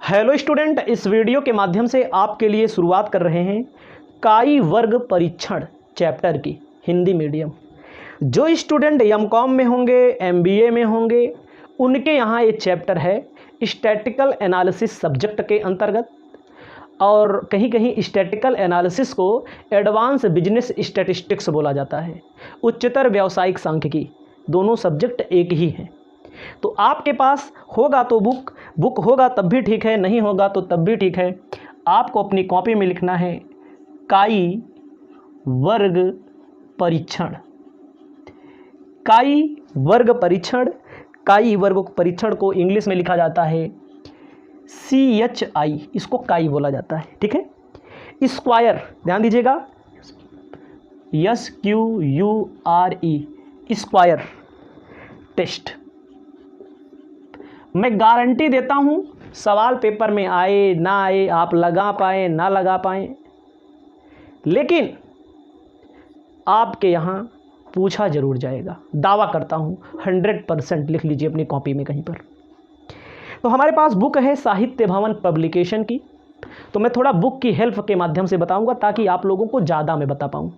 Hello student, इस video के माध्यम से आपके लिए शुरुआत कर रहे हैं काई वर्ग परीक्षण चैप्टर की हिंदी मीडियम। जो स्टूडेंट एमकॉम में होंगे, एमबीए में होंगे, उनके यहाँ ये चैप्टर है स्टैटिकल एनालिसिस सब्जेक्ट के अंतर्गत। और कहीं कहीं स्टैटिकल एनालिसिस को एडवांस बिजनेस स्टैटिस्टिक्स बोला जाता है, उच्चतर व्यावसायिक सांख्यिकी। दोनों सब्जेक्ट एक ही हैं। तो आपके पास होगा तो बुक होगा तब भी ठीक है, नहीं होगा तो तब भी ठीक है। आपको अपनी कॉपी में लिखना है काई वर्ग परीक्षण। काई वर्ग परीक्षण। काई वर्ग परीक्षण को इंग्लिश में लिखा जाता है CHI, इसको काई बोला जाता है। ठीक है। स्क्वायर, ध्यान दीजिएगा, SQURE, स्क्वायर टेस्ट। मैं गारंटी देता हूं सवाल पेपर में आए ना आए, आप लगा पाए ना लगा पाए, लेकिन आपके यहाँ पूछा जरूर जाएगा। दावा करता हूं 100%। लिख लीजिए अपनी कॉपी में कहीं पर। तो हमारे पास बुक है साहित्य भवन पब्लिकेशन की। तो मैं थोड़ा बुक की हेल्प के माध्यम से बताऊंगा ताकि आप लोगों को ज़्यादा मैं बता पाऊँ।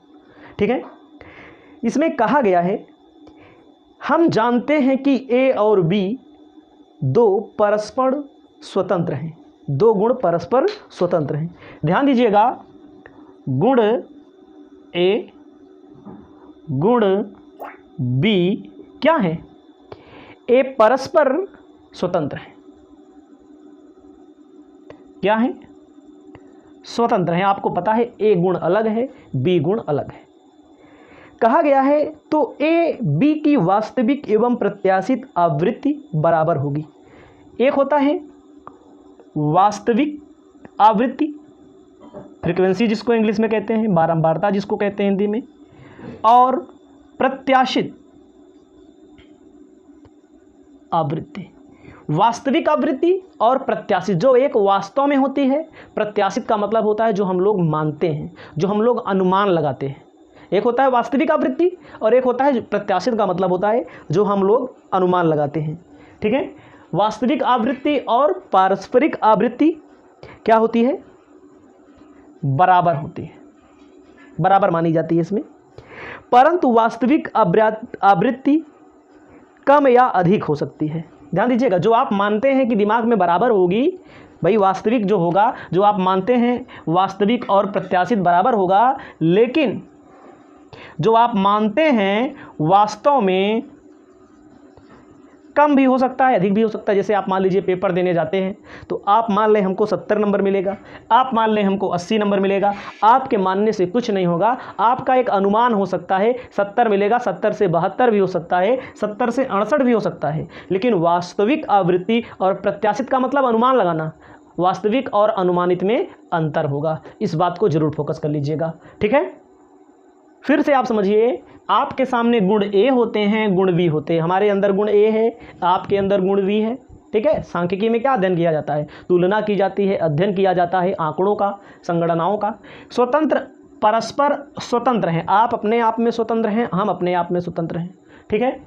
ठीक है। इसमें कहा गया है, हम जानते हैं कि A और B दो परस्पर स्वतंत्र हैं। दो गुण परस्पर स्वतंत्र हैं। ध्यान दीजिएगा, गुण A गुण B क्या है? A परस्पर स्वतंत्र है। क्या है? स्वतंत्र है। आपको पता है A गुण अलग है, B गुण अलग है। कहा गया है तो A B की वास्तविक एवं प्रत्याशित आवृत्ति बराबर होगी। एक होता है वास्तविक आवृत्ति, फ्रीक्वेंसी जिसको इंग्लिश में कहते हैं, बारंबारता जिसको कहते हैं हिंदी में, और प्रत्याशित आवृत्ति। वास्तविक आवृत्ति और प्रत्याशित, जो एक वास्तव में होती है। प्रत्याशित का मतलब होता है जो हम लोग मानते हैं, जो हम लोग अनुमान लगाते हैं। एक होता है वास्तविक आवृत्ति और एक होता है प्रत्याशित का मतलब होता है जो हम लोग अनुमान लगाते हैं। ठीक है। वास्तविक आवृत्ति और पारस्परिक आवृत्ति क्या होती है? बराबर होती है, बराबर मानी जाती है इसमें। परंतु वास्तविक आवृत्ति कम या अधिक हो सकती है। ध्यान दीजिएगा, जो आप मानते हैं कि दिमाग में बराबर होगी, भाई वास्तविक जो होगा, जो आप मानते हैं वास्तविक और प्रत्याशित बराबर होगा, लेकिन जो आप मानते हैं वास्तव में कम भी हो सकता है, अधिक भी हो सकता है। जैसे आप मान लीजिए पेपर देने जाते हैं तो आप मान लें हमको 70 नंबर मिलेगा, आप मान लें हमको 80 नंबर मिलेगा। आपके मानने से कुछ नहीं होगा, आपका एक अनुमान हो सकता है 70 मिलेगा, 70 से 72 भी हो सकता है, 70 से 68 भी हो सकता है। लेकिन वास्तविक आवृत्ति और प्रत्याशित का मतलब अनुमान लगाना, वास्तविक और अनुमानित में अंतर होगा। इस बात को जरूर फोकस कर लीजिएगा। ठीक है। फिर से आप समझिए, आपके सामने गुण A होते हैं, गुण B होते हैं। हमारे अंदर गुण A है, आपके अंदर गुण B है। ठीक है। सांख्यिकी में क्या अध्ययन किया जाता है? तुलना की जाती है, अध्ययन किया जाता है आंकड़ों का, संगणनाओं का। स्वतंत्र, परस्पर स्वतंत्र हैं। आप अपने आप में स्वतंत्र हैं, हम अपने आप में स्वतंत्र हैं। ठीक है।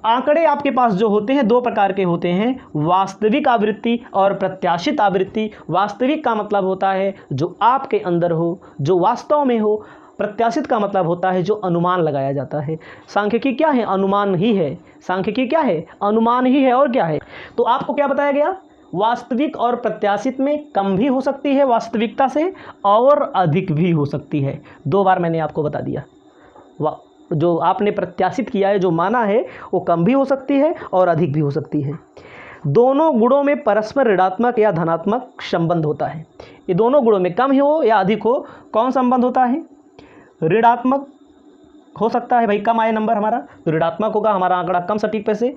आंकड़े आपके पास जो होते हैं दो प्रकार के होते हैं, वास्तविक आवृत्ति और प्रत्याशित आवृत्ति। वास्तविक का मतलब होता है जो आपके अंदर हो, जो वास्तव में हो। प्रत्याशित का मतलब होता है जो अनुमान लगाया जाता है। सांख्यिकी क्या है? अनुमान ही है। सांख्यिकी क्या है? अनुमान ही है। और क्या है? तो आपको क्या बताया गया? वास्तविक और प्रत्याशित में कम भी हो सकती है वास्तविकता से, और अधिक भी हो सकती है। दो बार मैंने आपको बता दिया। जो आपने प्रत्याशित किया है, जो माना है, वो कम भी हो सकती है और अधिक भी हो सकती है। दोनों गुणों में परस्पर ऋणात्मक या धनात्मक संबंध होता है। ये दोनों गुणों में कम हो या अधिक हो, कौन संबंध होता है? ऋणात्मक हो सकता है। भाई कम आए नंबर हमारा तो ऋणात्मक होगा, हमारा आंकड़ा कम सटीक पे से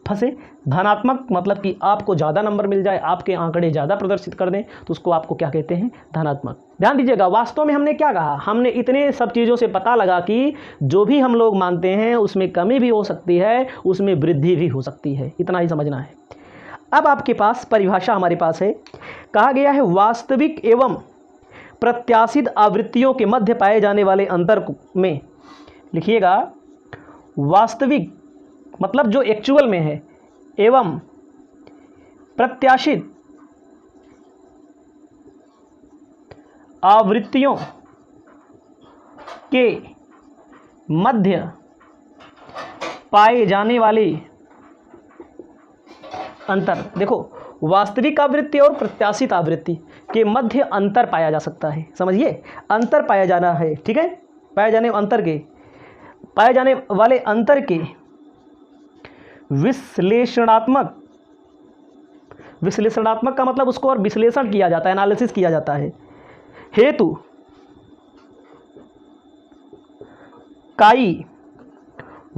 फंसे। धनात्मक मतलब कि आपको ज़्यादा नंबर मिल जाए, आपके आंकड़े ज़्यादा प्रदर्शित कर दें, तो उसको आपको क्या कहते हैं? धनात्मक। ध्यान दीजिएगा, वास्तव में हमने क्या कहा? हमने इतने सब चीज़ों से पता लगा कि जो भी हम लोग मानते हैं उसमें कमी भी हो सकती है, उसमें वृद्धि भी हो सकती है। इतना ही समझना है। अब आपके पास परिभाषा हमारे पास है। कहा गया है वास्तविक एवं प्रत्याशित आवृत्तियों के मध्य पाए जाने वाले अंतर में, लिखिएगा, वास्तविक मतलब जो एक्चुअल में है, एवं प्रत्याशित आवृत्तियों के मध्य पाए जाने वाले अंतर। देखो, वास्तविक आवृत्ति और प्रत्याशित आवृत्ति के मध्य अंतर पाया जा सकता है। समझिए, अंतर पाया जाना है, ठीक है। पाए जाने वाले अंतर के विश्लेषणात्मक का मतलब उसको और विश्लेषण किया जाता है, एनालिसिस किया जाता है, हेतु काई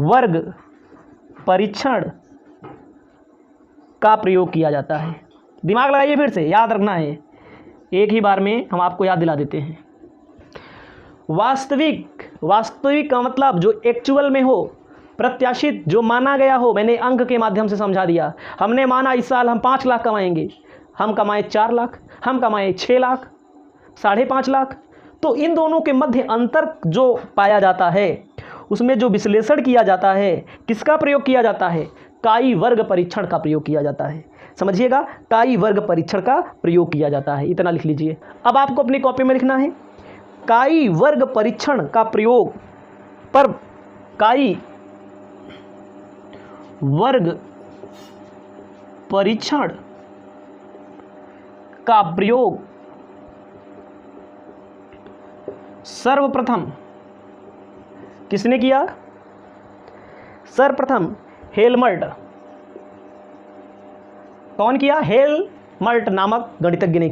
वर्ग परीक्षण का प्रयोग किया जाता है। दिमाग लगाइए, फिर से याद रखना है, एक ही बार में हम आपको याद दिला देते हैं। वास्तविक का मतलब जो एक्चुअल में हो, प्रत्याशित जो माना गया हो। मैंने अंक के माध्यम से समझा दिया। हमने माना इस साल हम 5 लाख कमाएंगे, हम कमाए 4 लाख, हम कमाए 6 लाख, 5.5 लाख। तो इन दोनों के मध्य अंतर जो पाया जाता है, उसमें जो विश्लेषण किया जाता है, किसका प्रयोग किया जाता है? काई वर्ग परीक्षण का प्रयोग किया जाता है। समझिएगा, काई वर्ग परीक्षण का प्रयोग किया जाता है। इतना लिख लीजिए। अब आपको अपनी कॉपी में लिखना है, काई वर्ग परीक्षण का प्रयोग पर काई वर्ग परीक्षण का प्रयोग सर्वप्रथम किसने किया? सर्वप्रथम हेलमर्ट। कौन किया? हेलमर्ट नामक गणितज्ञ ने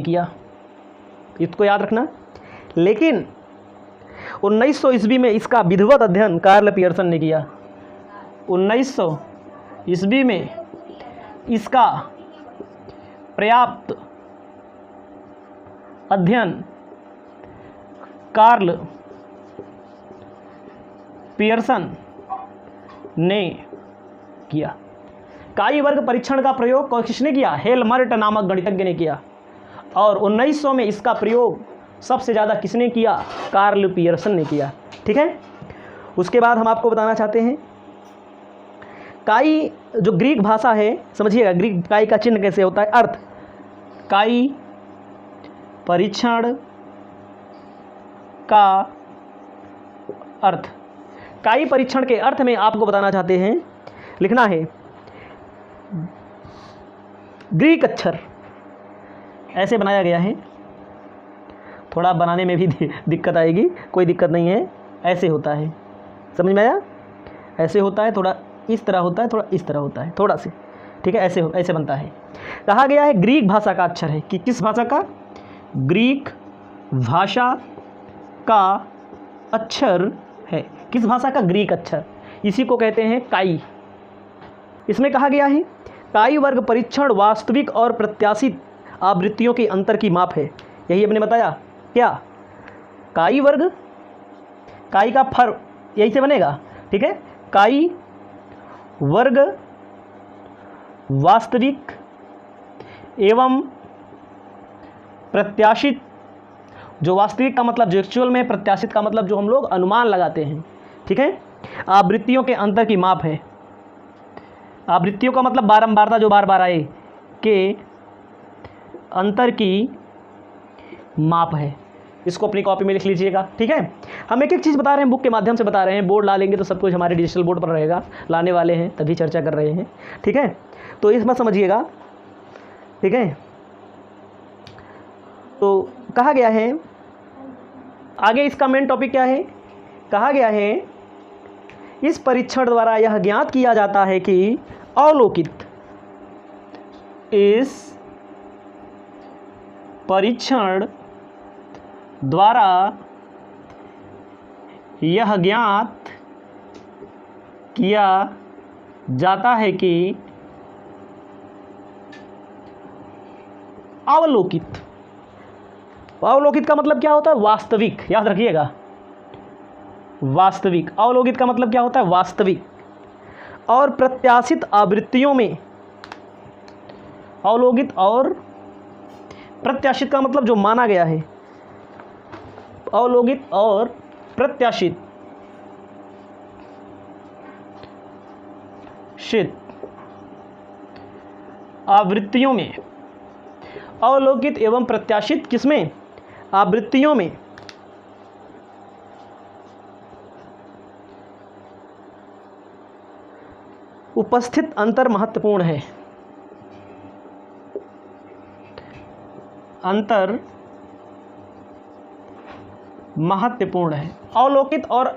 किया, इसको याद रखना। लेकिन 1900 ईस्वी में इसका विधिवत अध्ययन कार्ल पियर्सन ने किया। 1900 ईस्वी में इसका पर्याप्त अध्ययन कार्ल पियर्सन ने किया। काई वर्ग परीक्षण का प्रयोग किसने किया? हेलमर्ट नामक गणितज्ञ ने किया। और 1900 में इसका प्रयोग सबसे ज़्यादा किसने किया? कार्ल पियर्सन ने किया। ठीक है। उसके बाद हम आपको बताना चाहते हैं, काई जो ग्रीक भाषा है, समझिएगा ग्रीक काई का चिन्ह कैसे होता है। अर्थ, काई परीक्षण का अर्थ। काई परीक्षण के अर्थ में आपको बताना चाहते हैं, लिखना है ग्रीक अक्षर ऐसे बनाया गया है। थोड़ा बनाने में भी दिक्कत आएगी, कोई दिक्कत नहीं है। ऐसे होता है, समझ में आया? ऐसे होता है, थोड़ा इस तरह होता है, थोड़ा इस तरह होता है, थोड़ा से, ठीक है। ऐसे बनता है। कहा गया है ग्रीक भाषा का अक्षर है। कि किस भाषा का? ग्रीक भाषा का अक्षर है। किस भाषा का? ग्रीक अक्षर। इसी को कहते हैं काई। इसमें कहा गया है काई वर्ग परीक्षण वास्तविक और प्रत्याशित आवृत्तियों के अंतर की माप है। यही हमने बताया। क्या? काई वर्ग, काई का फर यही से बनेगा, ठीक है। काई वर्ग वास्तविक एवं प्रत्याशित। जो वास्तविक का मतलब जो एक्चुअल में, प्रत्याशित का मतलब जो हम लोग अनुमान लगाते हैं, ठीक है। आवृत्तियों के अंतर की माप है। आवृत्तियों का मतलब बारंबारता, जो बार बार आए, के अंतर की माप है। इसको अपनी कॉपी में लिख लीजिएगा, ठीक है। हम एक एक चीज़ बता रहे हैं, बुक के माध्यम से बता रहे हैं। बोर्ड ला लेंगे तो सब कुछ हमारे डिजिटल बोर्ड पर रहेगा, लाने वाले हैं तभी चर्चा कर रहे हैं, ठीक है। तो इसमें समझिएगा, ठीक है। तो कहा गया है आगे, इसका मेन टॉपिक क्या है? कहा गया है इस परीक्षण द्वारा यह ज्ञात किया जाता है कि अवलोकित, इस परीक्षण द्वारा यह ज्ञात किया जाता है कि अवलोकित। अवलोकित का मतलब क्या होता है? वास्तविक। याद रखिएगा, वास्तविक। अवलोकित का मतलब क्या होता है? वास्तविक और प्रत्याशित आवृत्तियों में। अवलोकित और प्रत्याशित का मतलब जो माना गया है। अवलोकित और प्रत्याशित आवृत्तियों में, अवलोकित एवं प्रत्याशित किसमें, आवृत्तियों में उपस्थित अंतर महत्वपूर्ण है। अंतर महत्वपूर्ण है। अवलोकित और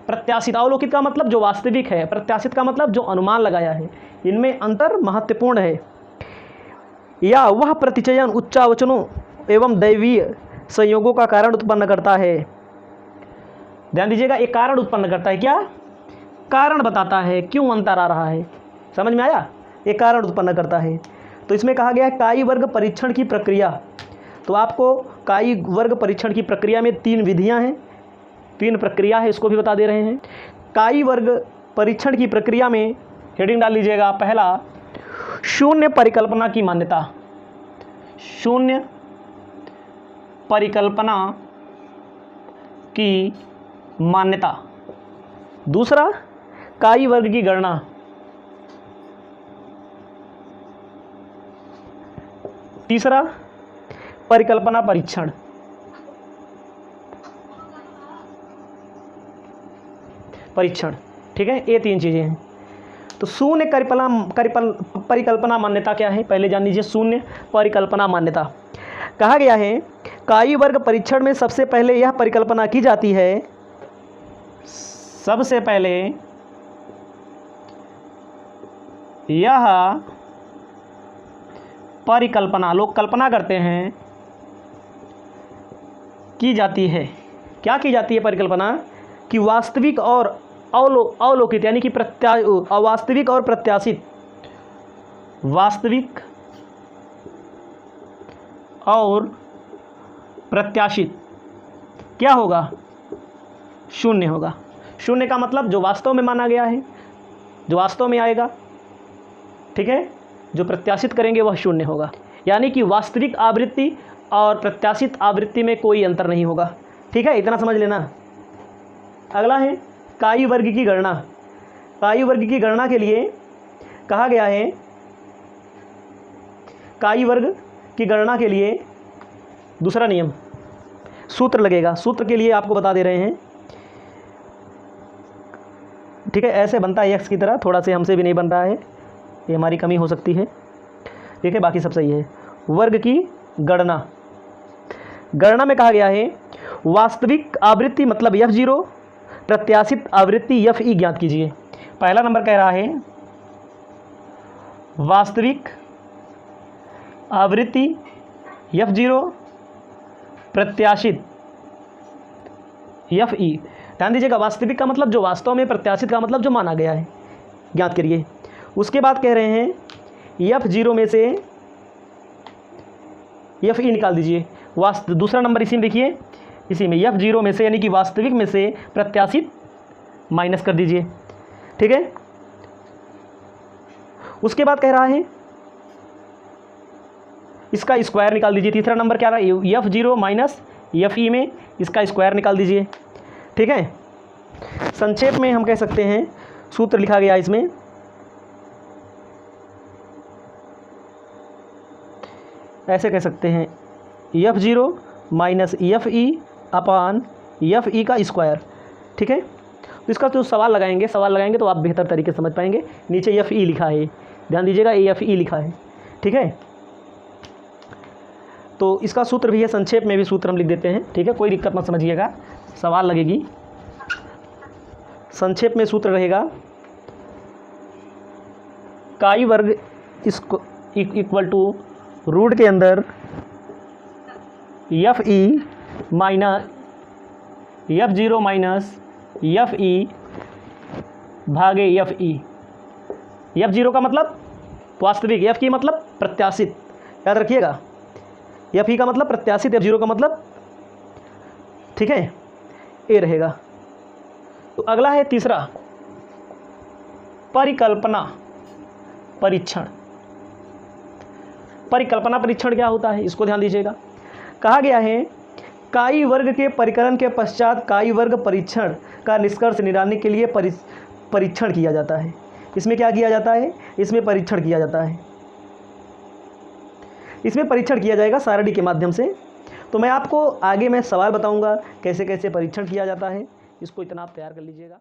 प्रत्याशित, अवलोकित का मतलब जो वास्तविक है, प्रत्याशित का मतलब जो अनुमान लगाया है, इनमें अंतर महत्वपूर्ण है। या वह प्रतिचयन उच्चावचनों एवं दैवीय संयोगों का कारण उत्पन्न करता है। ध्यान दीजिएगा, एक कारण उत्पन्न करता है। क्या कारण बताता है क्यों अंतर आ रहा है, समझ में आया? एक कारण उत्पन्न करता है। तो इसमें कहा गया है काई वर्ग परीक्षण की प्रक्रिया। तो आपको काई वर्ग परीक्षण की प्रक्रिया में 3 विधियां हैं, 3 प्रक्रिया है, इसको भी बता दे रहे हैं। काई वर्ग परीक्षण की प्रक्रिया में हेडिंग डाल लीजिएगा, पहला शून्य परिकल्पना की मान्यता, शून्य परिकल्पना की मान्यता। दूसरा काई वर्ग की गणना, तीसरा परिकल्पना परीक्षण। ठीक है, ये 3 चीज़ें हैं। तो शून्य परिकल्पना मान्यता क्या है, पहले जान लीजिए। शून्य परिकल्पना मान्यता कहा गया है काई वर्ग परीक्षण में सबसे पहले यह परिकल्पना की जाती है, सबसे पहले यह परिकल्पना, लोग कल्पना करते हैं, की जाती है। क्या की जाती है परिकल्पना? कि वास्तविक और अवलोकित यानी कि अवास्तविक और प्रत्याशित, वास्तविक और प्रत्याशित क्या होगा? शून्य होगा। शून्य का मतलब जो वास्तव में माना गया है, जो वास्तव में आएगा, ठीक है, जो प्रत्याशित करेंगे वह शून्य होगा। यानी कि वास्तविक आवृत्ति और प्रत्याशित आवृत्ति में कोई अंतर नहीं होगा। ठीक है, इतना समझ लेना। अगला है काई वर्ग की गणना। काई वर्ग की गणना के लिए कहा गया है, काई वर्ग की गणना के लिए दूसरा नियम, सूत्र लगेगा। सूत्र के लिए आपको बता दे रहे हैं, ठीक है। ऐसे बनता है एक्स की तरह, थोड़ा से हमसे भी नहीं बन रहा है, ये हमारी कमी हो सकती है, ठीक है, बाकी सब सही है। वर्ग की गणना, गणना में कहा गया है वास्तविक आवृत्ति मतलब F0, प्रत्याशित आवृत्ति FE ज्ञात कीजिए। पहला नंबर कह रहा है वास्तविक आवृत्ति F0, प्रत्याशित FE। ध्यान दीजिएगा, वास्तविक का मतलब जो वास्तव में, प्रत्याशित का मतलब जो माना गया है, ज्ञात करिए। उसके बाद कह रहे हैं F0 में से FE निकाल दीजिए। दूसरा नंबर इसी में देखिए, इसी में F0 में से यानी कि वास्तविक में से प्रत्याशित माइनस कर दीजिए, ठीक है। उसके बाद कह रहा है इसका स्क्वायर निकाल दीजिए। तीसरा नंबर क्या रहा है, F0 माइनस FE में इसका स्क्वायर निकाल दीजिए, ठीक है। संक्षेप में हम कह सकते हैं, सूत्र लिखा गया इसमें, ऐसे कह सकते हैं F0 माइनस FE अपान FE का स्क्वायर, ठीक है। तो इसका जो सवाल लगाएंगे तो आप बेहतर तरीके से समझ पाएंगे। नीचे FE लिखा है, ध्यान दीजिएगा, FE लिखा है, ठीक है। तो इसका सूत्र भी है, संक्षेप में भी सूत्र हम लिख देते हैं, ठीक है, कोई दिक्कत मत समझिएगा, सवाल लगेगी। संक्षेप में सूत्र रहेगा काई वर्ग इसको इक्वल टू रूट के अंदर FE minus F0 minus FE भागे FE। F0 का मतलब वास्तविक, FE मतलब प्रत्याशित, याद रखिएगा। FE का मतलब प्रत्याशित, F0 का मतलब, ठीक है, ए रहेगा। तो अगला है तीसरा परिकल्पना परीक्षण। परिकल्पना परीक्षण क्या होता है, इसको ध्यान दीजिएगा। कहा गया है काई वर्ग के परिकलन के पश्चात काई वर्ग परीक्षण का निष्कर्ष निकालने के लिए परीक्षण किया जाता है। इसमें क्या किया जाता है, इसमें परीक्षण किया जाता है। इसमें परीक्षण किया जाएगा सारणी के माध्यम से। तो मैं आपको आगे मैं सवाल बताऊंगा कैसे कैसे परीक्षण किया जाता है, इसको इतना आप तैयार कर लीजिएगा।